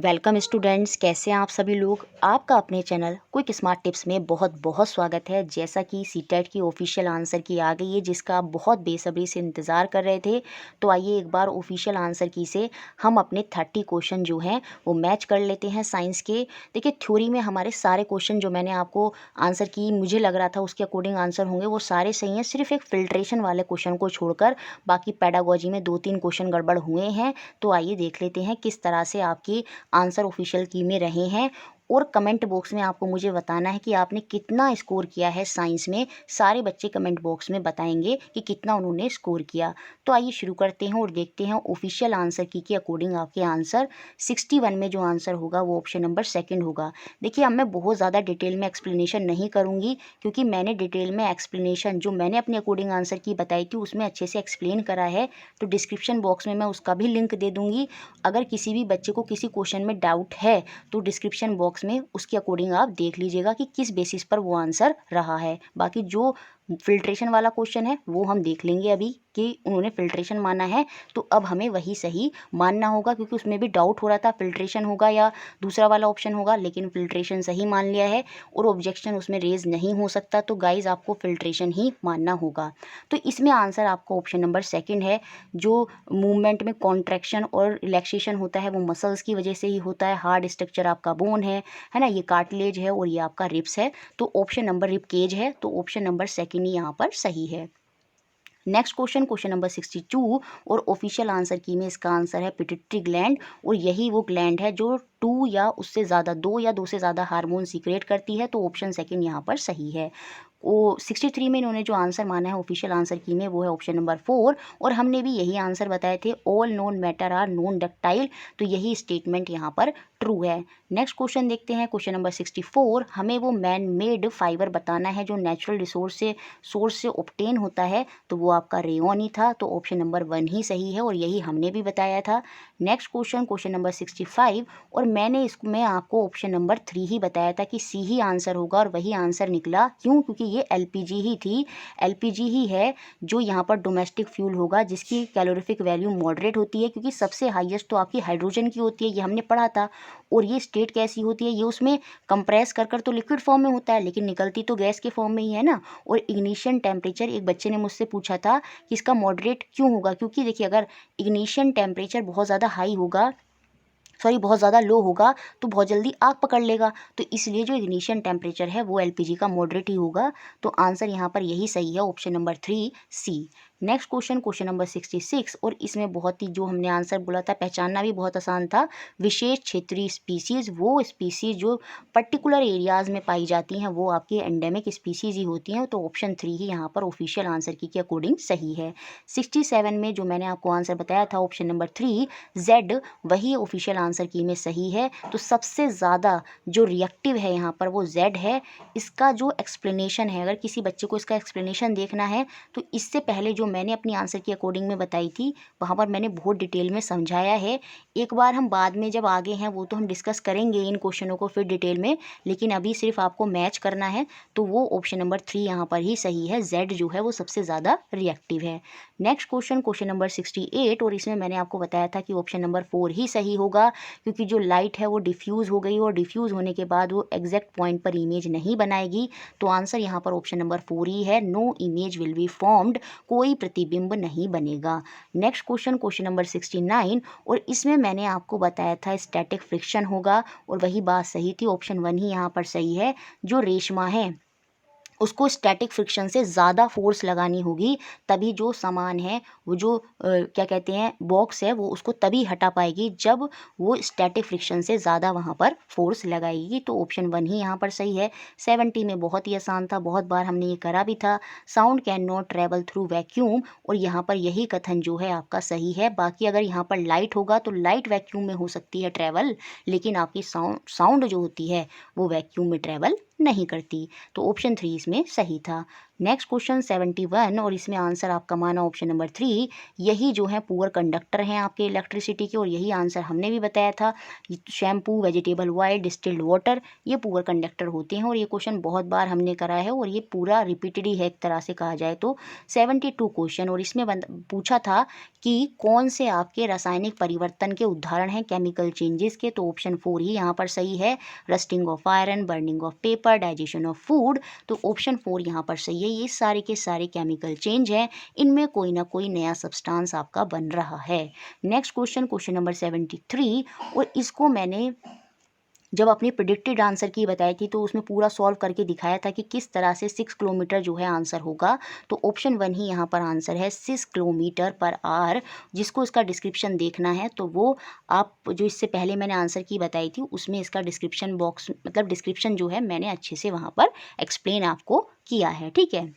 Welcome students, कैसे हैं आप सभी लोग। आपका अपने चैनल क्विक स्मार्ट टिप्स में बहुत बहुत स्वागत है। जैसा कि सीटेट की ऑफिशियल आंसर की आ गई है, जिसका आप बहुत बेसब्री से इंतज़ार कर रहे थे। तो आइए एक बार ऑफिशियल आंसर की से हम अपने 30 क्वेश्चन जो हैं वो मैच कर लेते हैं साइंस के। देखिए, थ्योरी में हमारे सारे क्वेश्चन जो मैंने आपको आंसर की मुझे लग रहा था उसके अकॉर्डिंग आंसर होंगे, वो सारे सही हैं। सिर्फ एक फिल्ट्रेशन वाले क्वेश्चन को छोड़कर बाकी पेडागोजी में 2-3 क्वेश्चन गड़बड़ हुए हैं। तो आइए देख लेते हैं किस तरह से आपकी आंसर ऑफिशियल की में रहे हैं। और कमेंट बॉक्स में आपको मुझे बताना है कि आपने कितना स्कोर किया है साइंस में। सारे बच्चे कमेंट बॉक्स में बताएंगे कि कितना उन्होंने स्कोर किया। तो आइए शुरू करते हैं और देखते हैं ऑफिशियल आंसर की के अकॉर्डिंग आपके आंसर 61 में जो आंसर होगा वो ऑप्शन नंबर सेकंड होगा। देखिए, अब मैं बहुत ज़्यादा डिटेल में एक्सप्लेनेशन नहीं करूँगी, क्योंकि मैंने डिटेल में एक्सप्लेनेशन जो मैंने अपने अकॉर्डिंग आंसर की बताई थी उसमें अच्छे से एक्सप्लेन करा है। तो डिस्क्रिप्शन बॉक्स में मैं उसका भी लिंक दे दूँगी। अगर किसी भी बच्चे को किसी क्वेश्चन में डाउट है तो डिस्क्रिप्शन बॉक्स में उसके अकॉर्डिंग आप देख लीजिएगा कि किस बेसिस पर वो आंसर रहा है। बाकी जो फिल्ट्रेशन वाला क्वेश्चन है वो हम देख लेंगे अभी कि उन्होंने फिल्ट्रेशन माना है, तो अब हमें वही सही मानना होगा, क्योंकि उसमें भी डाउट हो रहा था फिल्ट्रेशन होगा या दूसरा वाला ऑप्शन होगा, लेकिन फिल्ट्रेशन सही मान लिया है और ऑब्जेक्शन उसमें रेज नहीं हो सकता। तो गाइज आपको फिल्ट्रेशन ही मानना होगा। तो इसमें आंसर आपका ऑप्शन नंबर सेकंड है। जो मूवमेंट में कॉन्ट्रैक्शन और रिलैक्सेशन होता है वो मसल्स की वजह से ही होता है। हार्ड स्ट्रक्चर आपका बोन है ना, ये कार्टिलेज है और ये आपका रिब्स है। तो ऑप्शन नंबर रिब केज है, तो ऑप्शन नंबर सेकंड ही यहाँ पर सही है। नेक्स्ट क्वेश्चन, क्वेश्चन नंबर 62 और ऑफिशियल आंसर की में इसका आंसर है पिट्यूटरी ग्लैंड। और यही वो ग्लैंड है जो 2 या उससे ज़्यादा 2 या 2 से ज़्यादा हार्मोन सीक्रेट करती है। तो ऑप्शन सेकंड यहाँ पर सही है। वो 63 में इन्होंने जो आंसर माना है ऑफिशियल आंसर की में वो है ऑप्शन नंबर 4। और हमने भी यही आंसर बताए थे, all non metal are non ductile. तो यही स्टेटमेंट यहाँ पर ट्रू है। नेक्स्ट क्वेश्चन देखते हैं, क्वेश्चन नंबर 64। हमें वो मैन मेड फाइबर बताना है जो नेचुरल रिसोर्स से सोर्स से ऑब्टेन होता है। तो वो आपका रेयॉन ही था। तो ऑप्शन नंबर 1 ही सही है और यही हमने भी बताया था। Next question, question number 65। और मैंने इसमें आपको ऑप्शन नंबर 3 ही बताया था कि सी ही आंसर होगा और वही आंसर निकला। क्यों? क्योंकि ये एलपीजी ही थी। एलपीजी ही है जो यहाँ पर डोमेस्टिक फ्यूल होगा, जिसकी कैलोरीफिक वैल्यू मॉडरेट होती है, क्योंकि सबसे हाईएस्ट तो आपकी हाइड्रोजन की होती है, ये हमने पढ़ा था। और ये स्टेट कैसी होती है, ये उसमें कंप्रेस कर तो लिक्विड फॉर्म में होता है, लेकिन निकलती तो गैस के फॉर्म में ही है ना। और इग्निशन टेम्परेचर, एक बच्चे ने मुझसे पूछा था कि इसका मॉडरेट क्यों होगा, क्योंकि देखिए अगर इग्निशन टेम्परेचर बहुत ज़्यादा हाई होगा, बहुत ज़्यादा लो होगा तो बहुत जल्दी आग पकड़ लेगा। तो इसलिए जो इग्निशन टेम्परेचर है वो एलपीजी का मॉडरेट ही होगा। तो आंसर यहाँ पर यही सही है, option number 3 C. Next question, question number 66। और इसमें बहुत ही जो हमने आंसर बोला था पहचानना भी बहुत आसान था। विशेष क्षेत्रीय स्पीसीज़, वो स्पीसीज़ जो पर्टिकुलर एरियाज़ में पाई जाती हैं वो आपकी एंडेमिक स्पीसीज़ ही होती हैं। तो ऑप्शन 3 ही यहाँ पर ऑफिशियल आंसर की के अकॉर्डिंग सही है। 67 में जो मैंने आपको आंसर बताया था ऑप्शन नंबर 3 जेड, वही ऑफिशियल आंसर की में सही है। तो सबसे ज़्यादा जो रिएक्टिव है यहाँ पर वो जेड है। इसका जो एक्सप्लेनेशन है, अगर किसी बच्चे को इसका एक्सप्लेनेशन देखना है तो इससे पहले जो मैंने अपनी आंसर की अकॉर्डिंग में बताई थी वहाँ पर मैंने बहुत डिटेल में समझाया है। एक बार हम बाद में जब आगे हैं वो तो हम डिस्कस करेंगे इन क्वेश्चनों को फिर डिटेल में, लेकिन अभी सिर्फ आपको मैच करना है। तो वो ऑप्शन नंबर 3 यहाँ पर ही सही है, जेड जो है वो सबसे ज़्यादा रिएक्टिव है। Next question, question number 68। और इसमें मैंने आपको बताया था कि ऑप्शन नंबर 4 ही सही होगा, क्योंकि जो लाइट है वो डिफ्यूज़ हो गई और डिफ्यूज़ होने के बाद वो एग्जैक्ट पॉइंट पर इमेज नहीं बनाएगी। तो आंसर यहाँ पर ऑप्शन नंबर 4 ही है, no image will be formed, कोई प्रतिबिंब नहीं बनेगा। Next question, question number 69। और इसमें मैंने आपको बताया था स्टैटिक फ्रिक्शन होगा और वही बात सही थी, ऑप्शन 1 ही यहाँ पर सही है। जो रेशमा है उसको स्टैटिक फ्रिक्शन से ज़्यादा फोर्स लगानी होगी, तभी जो सामान है वो जो क्या कहते हैं बॉक्स है वो उसको तभी हटा पाएगी जब वो स्टैटिक फ्रिक्शन से ज़्यादा वहाँ पर फोर्स लगाएगी। तो ऑप्शन 1 ही यहाँ पर सही है। 70 में बहुत ही आसान था, बहुत बार हमने ये करा भी था, sound can not travel through vacuum. और यहाँ पर यही कथन जो है आपका सही है। बाकी अगर यहाँ पर लाइट होगा तो लाइट वैक्यूम में हो सकती है ट्रैवल, लेकिन आपकी साउंड जो होती है वो वैक्यूम में ट्रैवल नहीं करती। तो ऑप्शन 3 इसमें सही था। नेक्स्ट क्वेश्चन 71 और इसमें आंसर आपका माना ऑप्शन नंबर 3। यही जो है पुअर कंडक्टर हैं आपके इलेक्ट्रिसिटी के, और यही आंसर हमने भी बताया था। Shampoo, vegetable oil, distilled water, ये पुअर कंडक्टर होते हैं, और ये क्वेश्चन बहुत बार हमने करा है और ये पूरा रिपीटेड ही है एक तरह से कहा जाए तो। 72 क्वेश्चन, और इसमें पूछा था कि कौन से आपके रासायनिक परिवर्तन के उदाहरण हैं केमिकल चेंजेस के। तो ऑप्शन 4 ही यहाँ पर सही है। Rusting of iron, burning of paper, digestion of food. तो ऑप्शन 4 यहाँ पर सही है। ये सारे के सारे केमिकल चेंज हैं, इनमें कोई ना कोई नया सब्सटेंस आपका बन रहा है। नेक्स्ट क्वेश्चन, क्वेश्चन नंबर 73, और इसको मैंने जब अपनी प्रिडिक्टेड आंसर की बताई थी तो उसमें पूरा सॉल्व करके दिखाया था कि किस तरह से 6 किलोमीटर जो है आंसर होगा। तो ऑप्शन 1 ही यहाँ पर आंसर है, 6 किलोमीटर पर आवर। जिसको इसका डिस्क्रिप्शन देखना है तो वो आप जो इससे पहले मैंने आंसर की बताई थी उसमें इसका डिस्क्रिप्शन बॉक्स, मतलब डिस्क्रिप्शन जो है मैंने अच्छे से वहाँ पर एक्सप्लेन आपको किया है, ठीक है।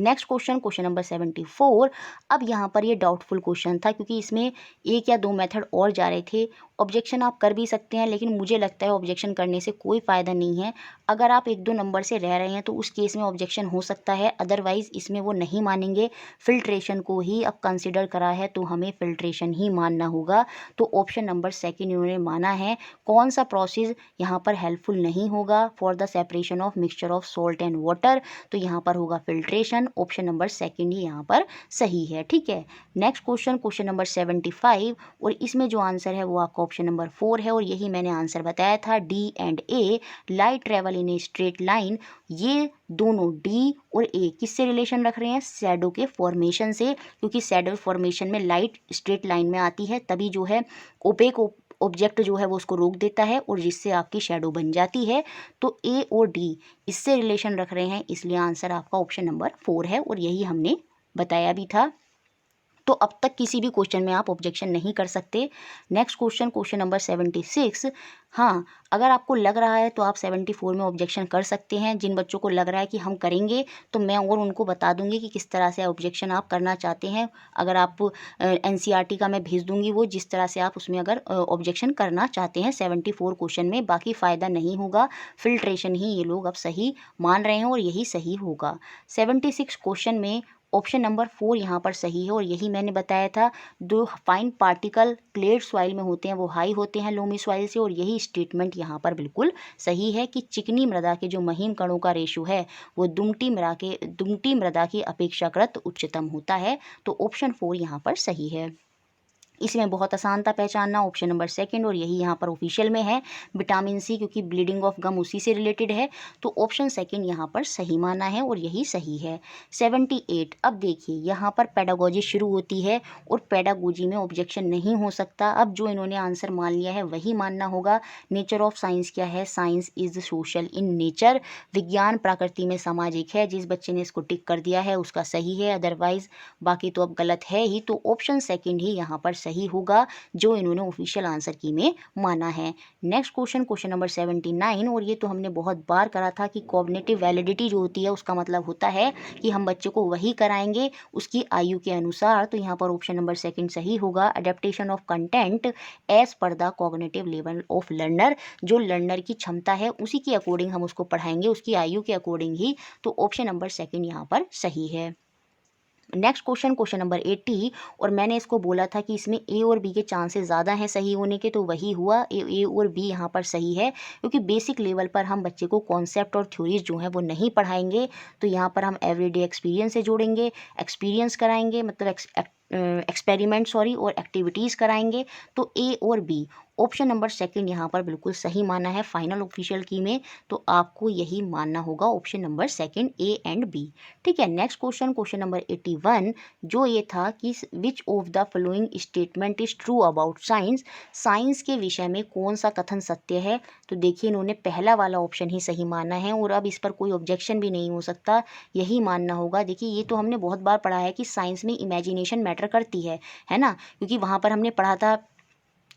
Next question, question number 74। अब यहाँ पर ये डाउटफुल क्वेश्चन था क्योंकि इसमें एक या दो मेथड और जा रहे थे। ऑब्जेक्शन आप कर भी सकते हैं, लेकिन मुझे लगता है ऑब्जेक्शन करने से कोई फ़ायदा नहीं है। अगर आप एक दो नंबर से रह रहे हैं तो उस केस में ऑब्जेक्शन हो सकता है, अदरवाइज़ इसमें वो नहीं मानेंगे। फिल्ट्रेशन को ही अब कंसिडर करा है तो हमें फिल्ट्रेशन ही मानना होगा। तो ऑप्शन नंबर 2 इन्होंने माना है। कौन सा प्रोसेस यहाँ पर हेल्पफुल नहीं होगा for the separation of mixture of salt and water. तो यहाँ पर होगा फिल्ट्रेशन। ऑप्शन नंबर 2 ही यहाँ पर सही है, ठीक है। नेक्स्ट क्वेश्चन, क्वेश्चन नंबर 75, और इसमें जो आंसर है वो आपका ऑप्शन नंबर 4 है, और यही मैंने आंसर बताया था। D and A, light travel in a straight line. ये दोनों डी और ए किससे रिलेशन रख रहे हैं? शैडो के फॉर्मेशन से, क्योंकि शैडो फॉर्मेशन में लाइट स्ट्रेट लाइन में आती है, तभी जो है ओपेक ऑब्जेक्ट जो है वो उसको रोक देता है और जिससे आपकी शैडो बन जाती है। तो ए और डी इससे रिलेशन रख रहे हैं, इसलिए आंसर आपका ऑप्शन नंबर 4 है, और यही हमने बताया भी था। तो अब तक किसी भी क्वेश्चन में आप ऑब्जेक्शन नहीं कर सकते। Next question, question number 76। हाँ, अगर आपको लग रहा है तो आप 74 में ऑब्जेक्शन कर सकते हैं। जिन बच्चों को लग रहा है कि हम करेंगे तो मैं और उनको बता दूंगी कि किस तरह से ऑब्जेक्शन आप करना चाहते हैं। अगर आप एनसीईआरटी का मैं भेज दूंगी वो, जिस तरह से आप उसमें अगर ऑब्जेक्शन करना चाहते हैं 74 क्वेश्चन में, बाकी फ़ायदा नहीं होगा। फिल्ट्रेशन ही ये लोग अब सही मान रहे हैं और यही सही होगा। 76 क्वेश्चन में ऑप्शन नंबर 4 यहाँ पर सही है, और यही मैंने बताया था। जो फाइन पार्टिकल क्लेड सॉइल में होते हैं वो हाई होते हैं लोमी सॉइल से, और यही स्टेटमेंट यहाँ पर बिल्कुल सही है कि चिकनी मृदा के जो महीन कणों का रेशो है वो दुमटी मृदा की अपेक्षाकृत उच्चतम होता है। तो ऑप्शन 4 यहाँ पर सही है। इसमें बहुत आसान था पहचानना, ऑप्शन नंबर 2, और यही यहाँ पर ऑफिशियल में है। विटामिन सी, क्योंकि ब्लीडिंग ऑफ गम उसी से रिलेटेड है, तो ऑप्शन 2 यहाँ पर सही माना है और यही सही है। 78। अब देखिए यहाँ पर पेडागोजी शुरू होती है, और पेडागोजी में ऑब्जेक्शन नहीं हो सकता। अब जो इन्होंने आंसर मान लिया है वही मानना होगा। नेचर ऑफ साइंस क्या है? Science is social in nature. विज्ञान प्रकृति में सामाजिक है। जिस बच्चे ने इसको टिक कर दिया है उसका सही है, अदरवाइज बाकी तो अब गलत है ही। तो ऑप्शन 2 ही यहाँ पर सही होगा, जो इन्होंने ऑफिशियल आंसर की में माना है। नेक्स्ट क्वेश्चन, क्वेश्चन नंबर 79, और ये तो हमने बहुत बार करा था कि कॉग्निटिव वैलिडिटी जो होती है उसका मतलब होता है कि हम बच्चे को वही कराएंगे उसकी आयु के अनुसार। तो यहाँ पर ऑप्शन नंबर 2 सही होगा। Adaptation of content as per the cognitive level of learner. जो लर्नर की क्षमता है उसी के अकॉर्डिंग हम उसको पढ़ाएंगे, उसकी आयु के अकॉर्डिंग ही। तो ऑप्शन नंबर 2 यहाँ पर सही है। नेक्स्ट क्वेश्चन, क्वेश्चन नंबर 80, और मैंने इसको बोला था कि इसमें ए और बी के चांसेस ज़्यादा हैं सही होने के, तो वही हुआ। ए और बी यहाँ पर सही है, क्योंकि बेसिक लेवल पर हम बच्चे को कॉन्सेप्ट और थ्योरीज जो हैं वो नहीं पढ़ाएंगे। तो यहाँ पर हम एवरीडे एक्सपीरियंस से जोड़ेंगे, एक्सपीरियंस कराएंगे, मतलब एक्सपेरिमेंट और एक्टिविटीज़ कराएंगे। तो ए और बी ऑप्शन नंबर 2 यहाँ पर बिल्कुल सही माना है फाइनल ऑफिशियल की में। तो आपको यही मानना होगा, option number 2 A and B, ठीक है। नेक्स्ट क्वेश्चन, क्वेश्चन नंबर 81, जो ये था कि which of the following statement is true about science. Science के विषय में कौन सा कथन सत्य है? तो देखिए इन्होंने पहला वाला ऑप्शन ही सही माना है, और अब इस पर कोई ऑब्जेक्शन भी नहीं हो सकता, यही मानना होगा। देखिए ये तो हमने बहुत बार पढ़ा है कि साइंस में इमेजिनेशन मैटर करती है ना, क्योंकि वहाँ पर हमने पढ़ा था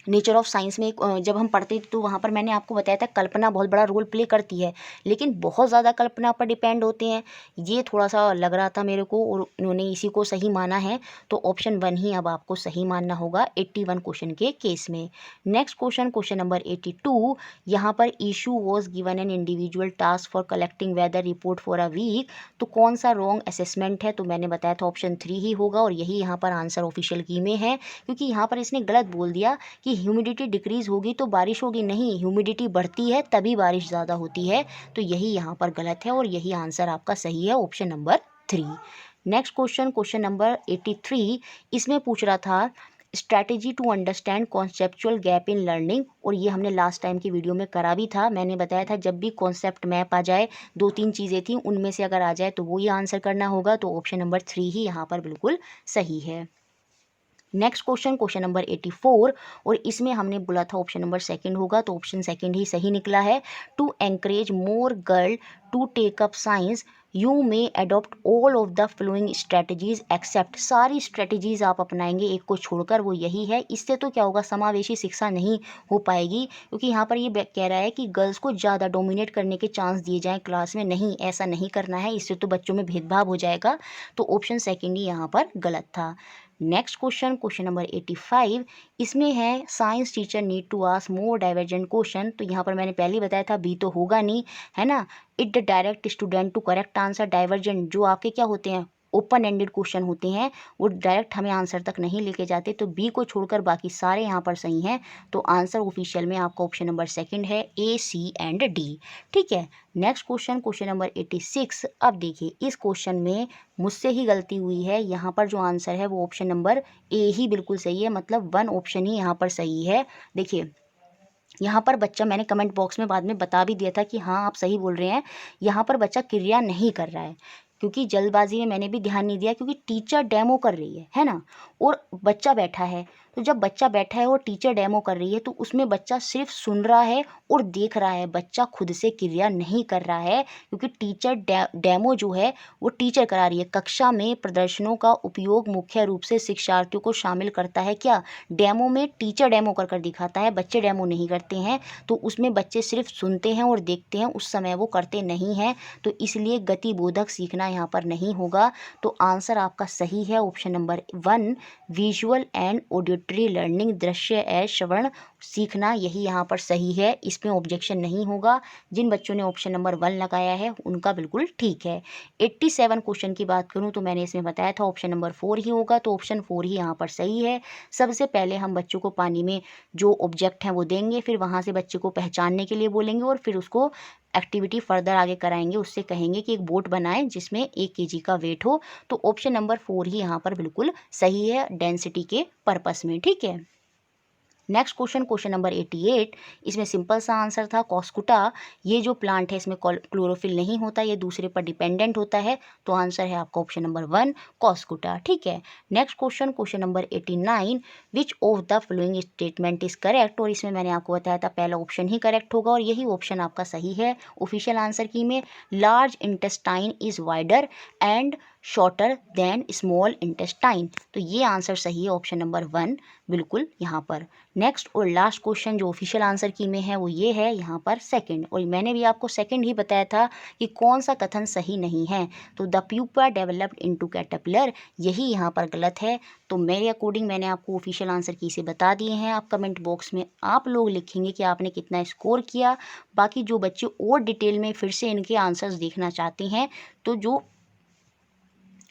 नेचर ऑफ साइंस में जब हम पढ़ते थे तो वहाँ पर मैंने आपको बताया था कल्पना बहुत बड़ा रोल प्ले करती है, लेकिन बहुत ज़्यादा कल्पना पर डिपेंड होते हैं। ये थोड़ा सा लग रहा था मेरे को और उन्होंने इसी को सही माना है, तो ऑप्शन 1 ही अब आपको सही मानना होगा 81 क्वेश्चन के केस में। नेक्स्ट क्वेश्चन, क्वेश्चन नंबर 82, यहाँ पर Ishu was given an individual task for collecting weather report for a week, तो कौन सा रॉन्ग असेसमेंट है? तो मैंने बताया था ऑप्शन 3 ही होगा और यही यहाँ पर आंसर ऑफिशियल की में है, क्योंकि यहाँ पर इसने गलत बोल दिया कि ह्यूमिडिटी डिक्रीज़ होगी तो बारिश होगी। नहीं, ह्यूमिडिटी बढ़ती है तभी बारिश ज़्यादा होती है, तो यही यहाँ पर गलत है और यही आंसर आपका सही है, option number 3। Next question, question number 83, इसमें पूछ रहा था strategy to understand conceptual gap in learning, और ये हमने लास्ट टाइम की वीडियो में करा भी था। मैंने बताया था जब भी कॉन्सेप्ट मैप आ जाए, 2-3 चीज़ें थी उनमें से अगर आ जाए तो वो ही आंसर करना होगा, तो ऑप्शन नंबर 3 ही यहाँ पर बिल्कुल सही है। नेक्स्ट क्वेश्चन, क्वेश्चन नंबर 84, और इसमें हमने बोला था ऑप्शन नंबर 2 होगा, तो ऑप्शन 2 ही सही निकला है। To encourage more girl to take up science you may adopt all of the following strategies except, सारी स्ट्रेटजीज आप अपनाएंगे, एक को छोड़कर, वो यही है। इससे तो क्या होगा, समावेशी शिक्षा नहीं हो पाएगी, क्योंकि यहाँ पर ये कह रहा है कि गर्ल्स को ज़्यादा डोमिनेट करने के चांस दिए जाएँ क्लास में। नहीं, ऐसा नहीं करना है, इससे तो बच्चों में भेदभाव हो जाएगा, तो ऑप्शन 2 ही यहाँ पर गलत था। नेक्स्ट क्वेश्चन, क्वेश्चन नंबर 85, इसमें है science teacher need to ask more divergent question, तो यहाँ पर मैंने पहले ही बताया था बी तो होगा नहीं, है ना। It the direct student to correct answer, divergent जो आपके क्या होते हैं, ओपन एंडेड क्वेश्चन होते हैं, वो डायरेक्ट हमें आंसर तक नहीं लेके जाते, तो बी को छोड़कर बाकी सारे यहाँ पर सही हैं, तो आंसर ऑफिशियल में आपका ऑप्शन नंबर 2 है, ए, सी एंड डी। ठीक है। नेक्स्ट क्वेश्चन, क्वेश्चन नंबर 86, अब देखिए इस क्वेश्चन में मुझसे ही गलती हुई है, यहाँ पर जो आंसर है वो ऑप्शन नंबर ए ही बिल्कुल सही है, मतलब 1 ऑप्शन ही यहाँ पर सही है। देखिए यहाँ पर बच्चा, मैंने कमेंट बॉक्स में बाद में बता भी दिया था कि हाँ आप सही बोल रहे हैं, यहाँ पर बच्चा क्रिया नहीं कर रहा है, क्योंकि जल्दबाजी में मैंने भी ध्यान नहीं दिया, क्योंकि टीचर डेमो कर रही है ना, और बच्चा बैठा है, तो जब बच्चा बैठा है और टीचर डेमो कर रही है तो उसमें बच्चा सिर्फ सुन रहा है और देख रहा है, बच्चा खुद से क्रिया नहीं कर रहा है, क्योंकि टीचर डेमो जो है वो टीचर करा रही है। कक्षा में प्रदर्शनों का उपयोग मुख्य रूप से शिक्षार्थियों को शामिल करता है क्या? डेमो में टीचर डेमो कर दिखाता है, बच्चे डेमो नहीं करते हैं, तो उसमें बच्चे सिर्फ सुनते हैं और देखते हैं, उस समय वो करते नहीं हैं, तो इसलिए गतिबोधक सीखना यहाँ पर नहीं होगा, तो आंसर आपका सही है, option number 1, visual and auditory learning, दृश्य एवं श्रवण सीखना, यही यहाँ पर सही है, इसमें ऑब्जेक्शन नहीं होगा। जिन बच्चों ने ऑप्शन नंबर 1 लगाया है उनका बिल्कुल ठीक है। 87 क्वेश्चन की बात करूँ तो मैंने इसमें बताया था ऑप्शन नंबर 4 ही होगा, तो ऑप्शन 4 ही यहाँ पर सही है। सबसे पहले हम बच्चों को पानी में जो ऑब्जेक्ट हैं वो देंगे, फिर वहाँ से बच्चे को पहचानने के लिए बोलेंगे और फिर उसको एक्टिविटी फर्दर आगे कराएंगे, उससे कहेंगे कि एक बोट बनाएं जिसमें 1 kg का वेट हो, तो ऑप्शन नंबर 4 ही यहाँ पर बिल्कुल सही है डेंसिटी के पर्पस में। ठीक है। नेक्स्ट क्वेश्चन, क्वेश्चन नंबर 88, इसमें सिंपल सा आंसर था कॉस्कुटा, ये जो प्लांट है इसमें क्लोरोफिल नहीं होता, ये दूसरे पर डिपेंडेंट होता है, तो आंसर है आपका ऑप्शन नंबर 1 कॉस्कुटा। ठीक है। Next question, question number 89, which of the following statement is correct, और इसमें मैंने आपको बताया था पहला ऑप्शन ही करेक्ट होगा और यही ऑप्शन आपका सही है ऑफिशियल आंसर की में। Large intestine is wider and shorter than small intestine, तो ये आंसर सही है, ऑप्शन नंबर 1 बिल्कुल यहाँ पर। नेक्स्ट और लास्ट क्वेश्चन जो ऑफिशियल आंसर की में है वो ये है यहाँ पर 2, और मैंने भी आपको 2 ही बताया था कि कौन सा कथन सही नहीं है, तो the pupa developed into caterpillar, यही यहाँ पर गलत है। तो मेरे अकॉर्डिंग मैंने आपको ऑफिशियल आंसर की से बता दिए हैं, आप कमेंट बॉक्स में आप लोग लिखेंगे कि आपने कितना स्कोर किया। बाकी जो बच्चे और डिटेल में फिर से इनके आंसर्स देखना चाहते हैं तो जो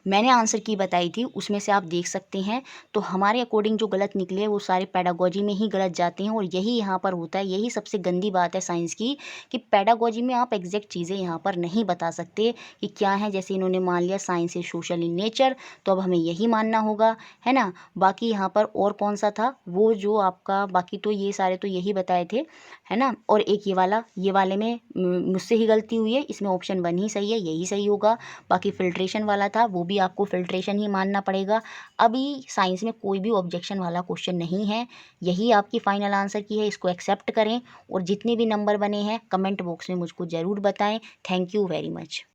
मैंने आंसर की बताई थी उसमें से आप देख सकते हैं, तो हमारे अकॉर्डिंग जो गलत निकले वो सारे पैडागोजी में ही गलत जाते हैं, और यही यहाँ पर होता है, यही सबसे गंदी बात है साइंस की कि पैडागोजी में आप एग्जैक्ट चीज़ें यहाँ पर नहीं बता सकते कि क्या है। जैसे इन्होंने मान लिया science is social in nature, तो अब हमें यही मानना होगा, है ना। बाकी यहाँ पर और कौन सा था वो जो आपका, बाकी तो ये सारे तो यही बताए थे, है ना। और एक ये वाले में मुझसे ही गलती हुई है, इसमें ऑप्शन 1 ही सही है, यही सही होगा। बाकी फिल्ट्रेशन वाला था वो भी आपको फिल्ट्रेशन ही मानना पड़ेगा। अभी साइंस में कोई भी ऑब्जेक्शन वाला क्वेश्चन नहीं है, यही आपकी फाइनल आंसर की है, इसको एक्सेप्ट करें, और जितने भी नंबर बने हैं कमेंट बॉक्स में मुझको ज़रूर बताएं। Thank you very much.